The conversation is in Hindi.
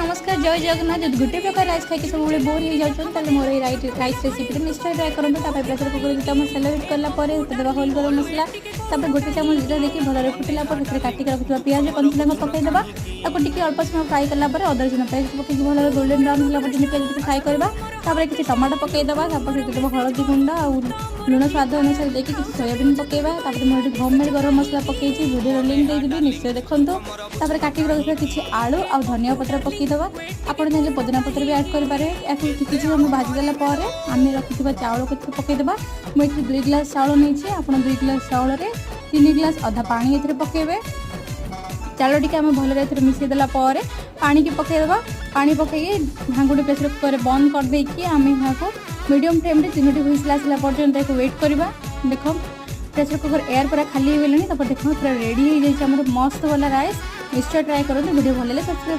नमस्कार जय जगन्नाथ जो गोटे प्रकार राइस खाई सब बोर हो जाते मोर राइस रेसिपी निश्चय ट्राए करूँ। प्रेसर कुकर दुटा सेलेक्ट कलापर देवा होल गरम मसला गोटे चामच जीरा देखिए भल फुटला काटिक रखा पिज कंचलंगा पकईदेवा टी अल्प समय फ्राए कलापर अदा रसुण पेस्ट पकई भल गोल्डन ब्राउन होला पिज फ्राए करवा किसी टमाटो पकईदेवा देव हलदी गुंड और लुण स्वाद अनुसार देखिए किसी सोयाबीन पकईवा मुझे होममेड गरम मसला पकई भिडियो लिंक देदेवी निश्चय देखूँ। काटिक रखा किसी आलू और धनिया पत्र पकईदेवा आपड़ चाहिए पुदीना पत्र भी ऐड करेंगे। किसी समय भाजीदेला आम रखी चाउल को पकईदेवा मुझे 2 गिलास चाउल नहीं आप 2 गिलास चाउल 3 गिलास अधा पानी ए पकईबे चाउल टी आम भल मिसईदेला पानी की पकईदेवा पानी पकई भांगुड़ी प्रेसर कुकर बंद कर देकी आम यहाँ मीडियम फ्लेम 3टी हुइसल आसला पर्यटन वेट करवा। देख प्रेसर कुकर एयर पूरा खाली हो गलानी देख पूरा रेडी हो जाए मस्त वाला राइस निश्चय ट्राए करूँ। वीडियो भल लगे सब्सक्राइब